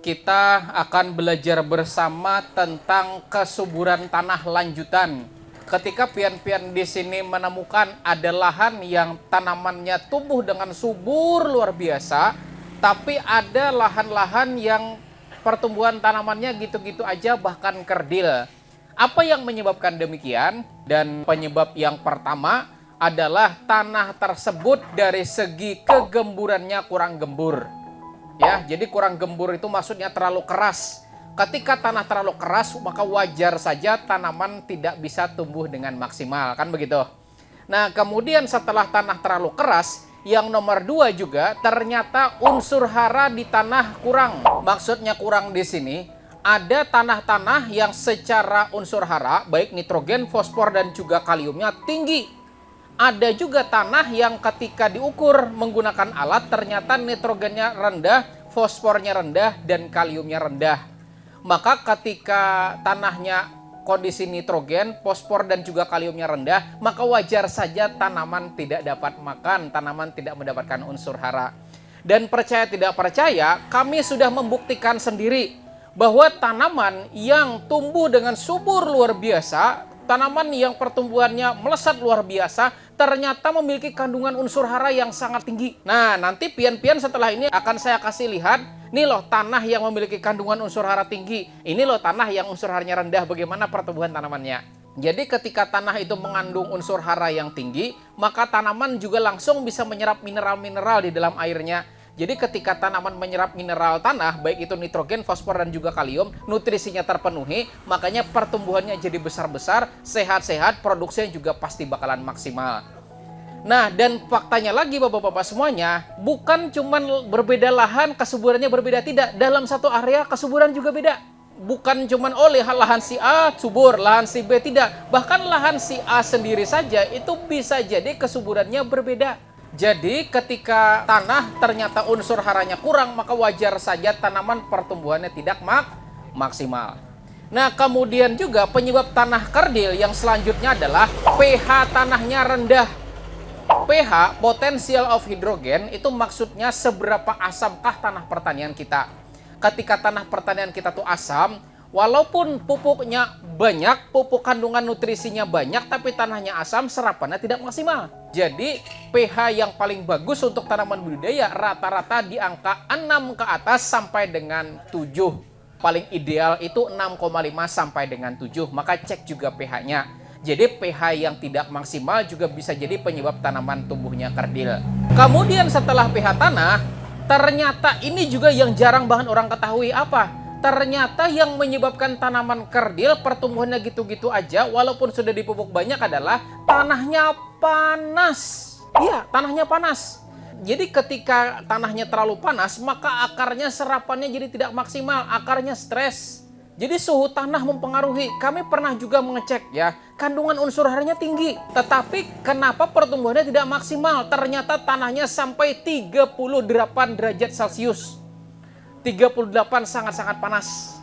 Kita akan belajar bersama tentang kesuburan tanah lanjutan. Ketika pian-pian di sini menemukan ada lahan yang tanamannya tumbuh dengan subur luar biasa, tapi ada lahan-lahan yang pertumbuhan tanamannya gitu-gitu aja bahkan kerdil. Apa yang menyebabkan demikian? Dan penyebab yang pertama adalah tanah tersebut dari segi kegemburannya kurang gembur. Ya, jadi kurang gembur itu maksudnya terlalu keras. Ketika tanah terlalu keras, maka wajar saja tanaman tidak bisa tumbuh dengan maksimal, kan begitu? Nah, kemudian setelah tanah terlalu keras, yang nomor dua juga ternyata unsur hara di tanah kurang. Maksudnya kurang di sini, ada tanah-tanah yang secara unsur hara, baik nitrogen, fosfor, dan juga kaliumnya tinggi. Ada juga tanah yang ketika diukur menggunakan alat ternyata nitrogennya rendah, fosfornya rendah, dan kaliumnya rendah. Maka ketika tanahnya kondisi nitrogen, fosfor, dan juga kaliumnya rendah, maka wajar saja tanaman tidak dapat makan, tanaman tidak mendapatkan unsur hara. Dan percaya tidak percaya, kami sudah membuktikan sendiri bahwa tanaman yang tumbuh dengan subur luar biasa, tanaman yang pertumbuhannya melesat luar biasa, ternyata memiliki kandungan unsur hara yang sangat tinggi. Nah, nanti pian-pian setelah ini akan saya kasih lihat, nih loh tanah yang memiliki kandungan unsur hara tinggi, ini loh tanah yang unsur haranya rendah, bagaimana pertumbuhan tanamannya. Jadi ketika tanah itu mengandung unsur hara yang tinggi, maka tanaman juga langsung bisa menyerap mineral-mineral di dalam airnya. Jadi ketika tanaman menyerap mineral tanah, baik itu nitrogen, fosfor, dan juga kalium, nutrisinya terpenuhi, makanya pertumbuhannya jadi besar-besar, sehat-sehat, produksinya juga pasti bakalan maksimal. Nah, dan faktanya lagi bapak-bapak semuanya, bukan cuma berbeda lahan, kesuburannya berbeda, tidak. Dalam satu area, kesuburan juga beda. Bukan cuma oleh lahan si A subur, lahan si B tidak. Bahkan lahan si A sendiri saja itu bisa jadi kesuburannya berbeda. Jadi ketika tanah ternyata unsur haranya kurang, maka wajar saja tanaman pertumbuhannya tidak maksimal. Nah, kemudian juga penyebab tanah kerdil yang selanjutnya adalah pH tanahnya rendah. pH, potential of hydrogen, itu maksudnya seberapa asamkah tanah pertanian kita. Ketika tanah pertanian kita tuh asam, walaupun pupuknya banyak, pupuk kandungan nutrisinya banyak, tapi tanahnya asam, serapannya tidak maksimal. Jadi pH yang paling bagus untuk tanaman budidaya rata-rata di angka 6 ke atas sampai dengan 7. Paling ideal itu 6,5 sampai dengan 7. Maka cek juga pH-nya. Jadi pH yang tidak maksimal juga bisa jadi penyebab tanaman tumbuhnya kerdil. Kemudian setelah pH tanah, ternyata ini juga yang jarang banget orang ketahui apa? Ternyata yang menyebabkan tanaman kerdil pertumbuhannya gitu-gitu aja walaupun sudah dipupuk banyak adalah tanahnya panas. Iya, tanahnya panas. Jadi ketika tanahnya terlalu panas, maka akarnya serapannya jadi tidak maksimal, akarnya stres. Jadi suhu tanah mempengaruhi. Kami pernah juga mengecek ya, kandungan unsur haranya tinggi. Tetapi kenapa pertumbuhannya tidak maksimal? Ternyata tanahnya sampai 38 derajat Celcius. 38 sangat-sangat panas.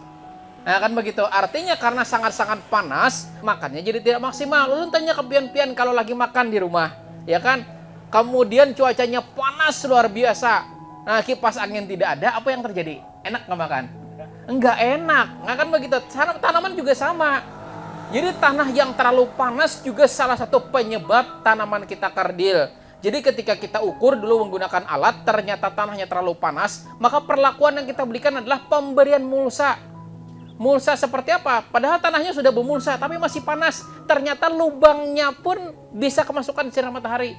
Nah kan begitu, artinya karena sangat-sangat panas, makannya jadi tidak maksimal. Lalu tanya ke pian-pian kalau lagi makan di rumah, ya kan? Kemudian cuacanya panas luar biasa. Nah kipas angin tidak ada, apa yang terjadi? Enak nggak makan? Enggak enak, nggak kan begitu. Tanaman juga sama. Jadi tanah yang terlalu panas juga salah satu penyebab tanaman kita kerdil. Jadi ketika kita ukur dulu menggunakan alat, ternyata tanahnya terlalu panas, maka perlakuan yang kita berikan adalah pemberian mulsa. Mulsa seperti apa? Padahal tanahnya sudah bermulsa, tapi masih panas. Ternyata lubangnya pun bisa kemasukan sinar matahari.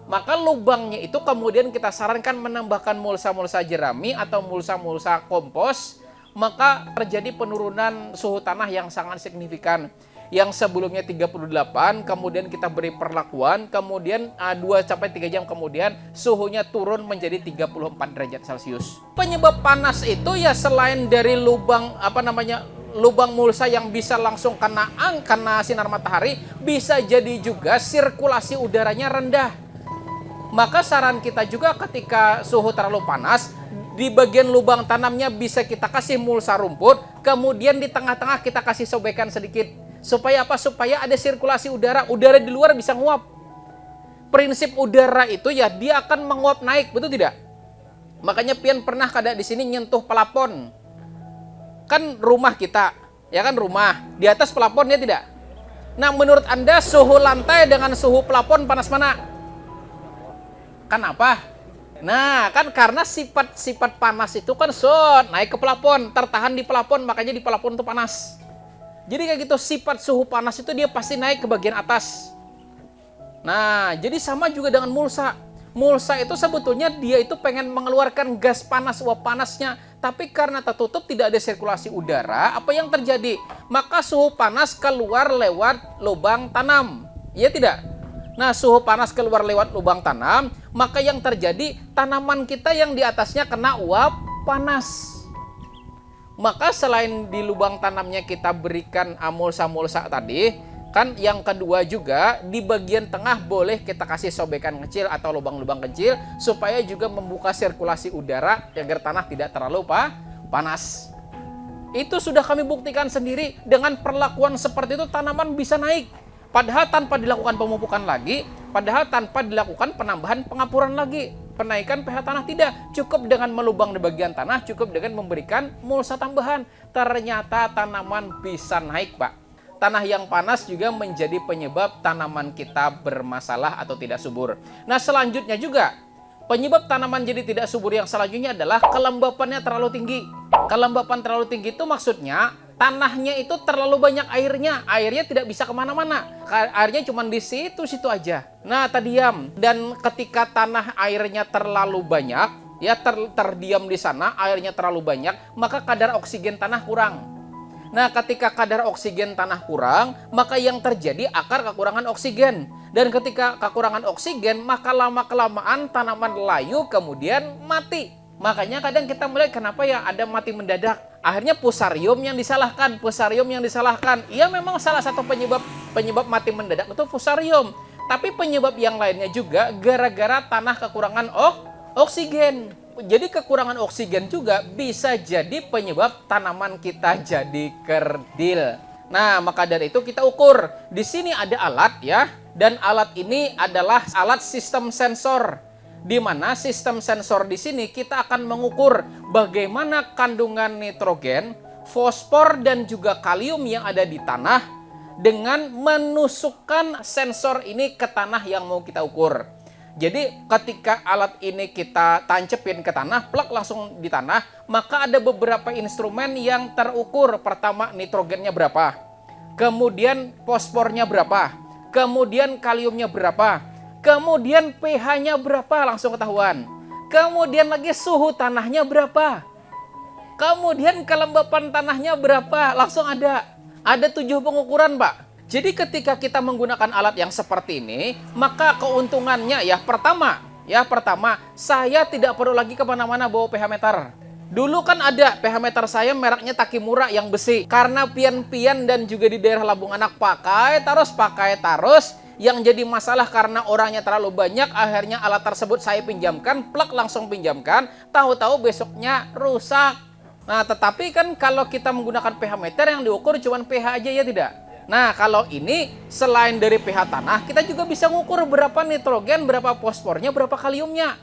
Maka lubangnya itu kemudian kita sarankan menambahkan mulsa-mulsa jerami atau mulsa-mulsa kompos, maka terjadi penurunan suhu tanah yang sangat signifikan. Yang sebelumnya 38, kemudian kita beri perlakuan, kemudian 2-3 jam kemudian suhunya turun menjadi 34 derajat Celcius. Penyebab panas itu ya selain dari lubang lubang mulsa yang bisa langsung kena sinar matahari, bisa jadi juga sirkulasi udaranya rendah. Maka saran kita juga ketika suhu terlalu panas, di bagian lubang tanamnya bisa kita kasih mulsa rumput, kemudian di tengah-tengah kita kasih sobekan sedikit. Supaya apa? Supaya ada sirkulasi udara. Udara di luar bisa nguap. Prinsip udara itu ya dia akan menguap naik, betul tidak? Makanya pian pernah kada di sini nyentuh pelapon. kan rumah kita, ya kan rumah, di atas pelafon ya tidak? Nah, menurut Anda suhu lantai dengan suhu pelafon panas mana? Kenapa? Nah, kan karena sifat panas itu kan naik ke pelafon, tertahan di pelafon, makanya di pelafon itu panas. Jadi kayak gitu, sifat suhu panas itu dia pasti naik ke bagian atas. Nah, jadi sama juga dengan mulsa. Mulsa itu sebetulnya dia itu pengen mengeluarkan gas panas, uap panasnya. Tapi karena tertutup tidak ada sirkulasi udara, apa yang terjadi? Maka suhu panas keluar lewat lubang tanam. Iya tidak? Nah, suhu panas keluar lewat lubang tanam, maka yang terjadi tanaman kita yang di atasnya kena uap panas. Maka selain di lubang tanamnya kita berikan mulsa-mulsa tadi, kan yang kedua juga di bagian tengah boleh kita kasih sobekan kecil atau lubang-lubang kecil supaya juga membuka sirkulasi udara agar tanah tidak terlalu panas. Itu sudah kami buktikan sendiri, dengan perlakuan seperti itu tanaman bisa naik. Padahal tanpa dilakukan pemupukan lagi, padahal tanpa dilakukan penambahan pengapuran lagi. Penaikan pH tanah tidak, cukup dengan melubang di bagian tanah, cukup dengan memberikan mulsa tambahan. Ternyata tanaman bisa naik, Pak. Tanah yang panas juga menjadi penyebab tanaman kita bermasalah atau tidak subur. Nah, selanjutnya juga, penyebab tanaman jadi tidak subur yang selanjutnya adalah kelembapannya terlalu tinggi. Kelembapan terlalu tinggi itu maksudnya tanahnya itu terlalu banyak airnya. Airnya tidak bisa kemana-mana. Airnya cuma di situ-situ aja. Nah, terdiam. Dan ketika tanah airnya terlalu banyak, ya terdiam di sana, airnya terlalu banyak, maka kadar oksigen tanah kurang. Nah, ketika kadar oksigen tanah kurang, maka yang terjadi akar kekurangan oksigen. Dan ketika kekurangan oksigen, maka lama-kelamaan tanaman layu kemudian mati. Makanya kadang kita melihat kenapa ya ada mati mendadak. Akhirnya fusarium yang disalahkan. Iya, memang salah satu penyebab mati mendadak itu fusarium. Tapi penyebab yang lainnya juga gara-gara tanah kekurangan oksigen. Jadi kekurangan oksigen juga bisa jadi penyebab tanaman kita jadi kerdil. Nah, maka dari itu kita ukur. Di sini ada alat ya, dan alat ini adalah alat sistem sensor. Di mana sistem sensor di sini kita akan mengukur bagaimana kandungan nitrogen, fosfor dan juga kalium yang ada di tanah dengan menusukkan sensor ini ke tanah yang mau kita ukur. Jadi ketika alat ini kita tancepin ke tanah, plak langsung di tanah, maka ada beberapa instrumen yang terukur. Pertama, nitrogennya berapa, kemudian fosfornya berapa, kemudian kaliumnya berapa, kemudian pH-nya berapa, langsung ketahuan. Kemudian lagi suhu tanahnya berapa, kemudian kelembapan tanahnya berapa, langsung ada. Ada 7 pengukuran, Pak. Jadi ketika kita menggunakan alat yang seperti ini, maka keuntungannya pertama, saya tidak perlu lagi kemana-mana bawa pH meter. Dulu kan ada pH meter saya mereknya Takimura yang besi. Karena pian-pian dan juga di daerah Labung Anak pakai terus. Yang jadi masalah karena orangnya terlalu banyak, akhirnya alat tersebut saya pinjamkan, plak langsung pinjamkan, tahu-tahu besoknya rusak. Nah, tetapi kan kalau kita menggunakan pH meter yang diukur cuma pH aja ya tidak? Nah, kalau ini selain dari pH tanah, kita juga bisa mengukur berapa nitrogen, berapa fosfornya, berapa kaliumnya.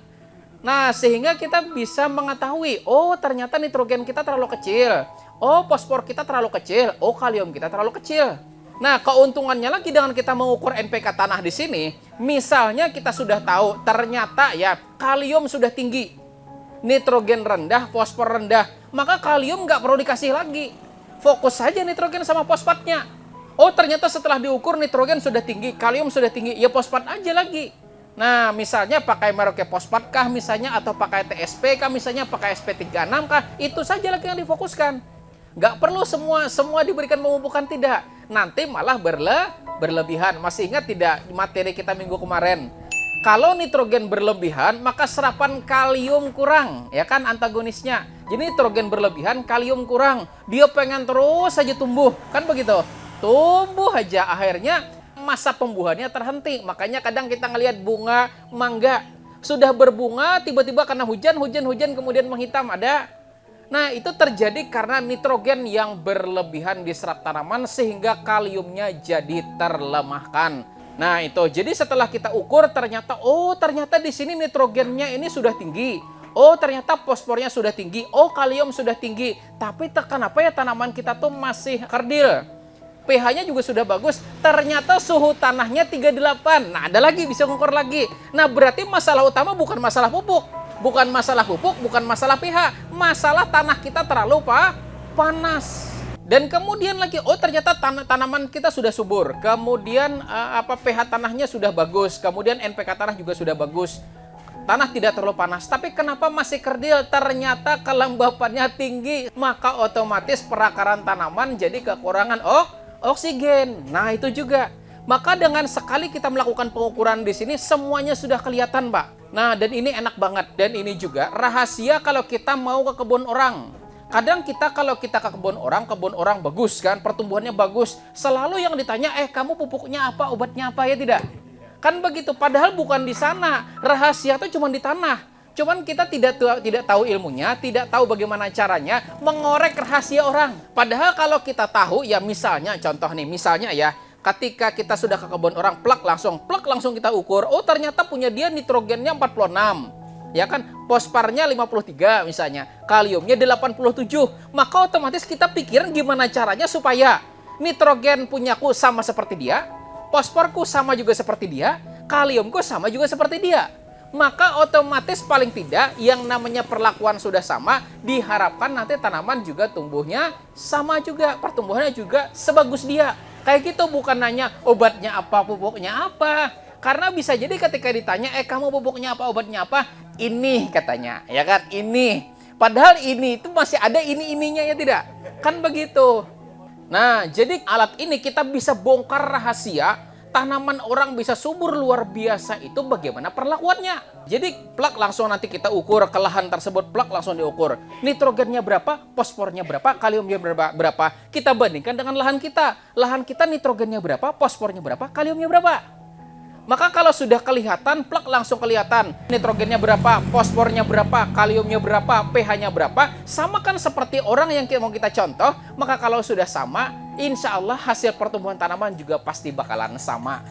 Nah, sehingga kita bisa mengetahui, oh ternyata nitrogen kita terlalu kecil, oh fosfor kita terlalu kecil, oh kalium kita terlalu kecil. Nah, keuntungannya lagi dengan kita mengukur NPK tanah di sini, misalnya kita sudah tahu ternyata kalium sudah tinggi, nitrogen rendah, fosfor rendah, maka kalium nggak perlu dikasih lagi. Fokus saja nitrogen sama fosfatnya. Oh, ternyata setelah diukur nitrogen sudah tinggi, kalium sudah tinggi, ya fosfat aja lagi. Nah, misalnya pakai mereknya fosfat kah misalnya, atau pakai TSP kah misalnya, pakai SP36 kah, itu saja lagi yang difokuskan. Nggak perlu semua diberikan pemupukan, tidak. Nanti malah berlebihan. Masih ingat tidak materi kita minggu kemarin? Kalau nitrogen berlebihan, maka serapan kalium kurang, ya kan antagonisnya. Jadi nitrogen berlebihan, kalium kurang. Dia pengen terus saja tumbuh, kan begitu? Tumbuh aja, akhirnya masa pembuahannya terhenti. Makanya kadang kita ngelihat bunga mangga sudah berbunga, tiba-tiba karena hujan kemudian menghitam, ada. Nah, itu terjadi karena nitrogen yang berlebihan diserap tanaman sehingga kaliumnya jadi terlemahkan. Nah, itu. Jadi setelah kita ukur ternyata di sini nitrogennya ini sudah tinggi. Oh ternyata fosfornya sudah tinggi, oh kalium sudah tinggi. Tapi kenapa ya tanaman kita tuh masih kerdil? pH-nya juga sudah bagus, ternyata suhu tanahnya 38. Nah, ada lagi, bisa ngukur lagi. Nah, berarti masalah utama bukan masalah pupuk. Bukan masalah pupuk, bukan masalah pH. Masalah tanah kita terlalu panas. Dan kemudian lagi, oh ternyata tanaman kita sudah subur. Kemudian pH tanahnya sudah bagus. Kemudian NPK tanah juga sudah bagus. Tanah tidak terlalu panas, tapi kenapa masih kerdil? Ternyata kelembapannya tinggi, maka otomatis perakaran tanaman jadi kekurangan oksigen. Nah, itu juga. Maka dengan sekali kita melakukan pengukuran di sini, semuanya sudah kelihatan, Pak. Nah, dan ini enak banget. Dan ini juga rahasia kalau kita mau ke kebun orang. Kadang kalau kita ke kebun orang bagus kan, pertumbuhannya bagus. Selalu yang ditanya, kamu pupuknya apa, obatnya apa, ya tidak? Kan begitu, padahal bukan di sana. Rahasia itu cuma di tanah. Cuman kita tidak tahu ilmunya, tidak tahu bagaimana caranya mengorek rahasia orang. Padahal kalau kita tahu, ya misalnya, contoh nih, misalnya ya, ketika kita sudah ke kebun orang, plak langsung kita ukur. Oh ternyata punya dia nitrogennya 46. Ya kan, fosfornya 53 misalnya, kaliumnya 87. Maka otomatis kita pikirin gimana caranya supaya nitrogen punyaku sama seperti dia, fosforku sama juga seperti dia, kaliumku sama juga seperti dia. Maka otomatis paling tidak yang namanya perlakuan sudah sama, diharapkan nanti tanaman juga tumbuhnya sama juga, pertumbuhannya juga sebagus dia. Kayak gitu, bukan nanya obatnya apa, pupuknya apa. Karena bisa jadi ketika ditanya, kamu pupuknya apa, obatnya apa? Ini katanya, ya kan? Ini. Padahal ini itu masih ada ini-ininya, ya tidak? Kan begitu. Nah, jadi alat ini kita bisa bongkar rahasia tanaman orang bisa subur luar biasa itu bagaimana perlakuannya. Jadi plak langsung nanti kita ukur ke lahan tersebut, plak langsung diukur. Nitrogennya berapa, fosfornya berapa, kaliumnya berapa. Kita bandingkan dengan lahan kita. Lahan kita nitrogennya berapa, fosfornya berapa, kaliumnya berapa. Maka kalau sudah kelihatan, plak langsung kelihatan. Nitrogennya berapa, fosfornya berapa, kaliumnya berapa, pH-nya berapa. Sama kan seperti orang yang mau kita contoh. Maka kalau sudah sama, insya Allah hasil pertumbuhan tanaman juga pasti bakalan sama.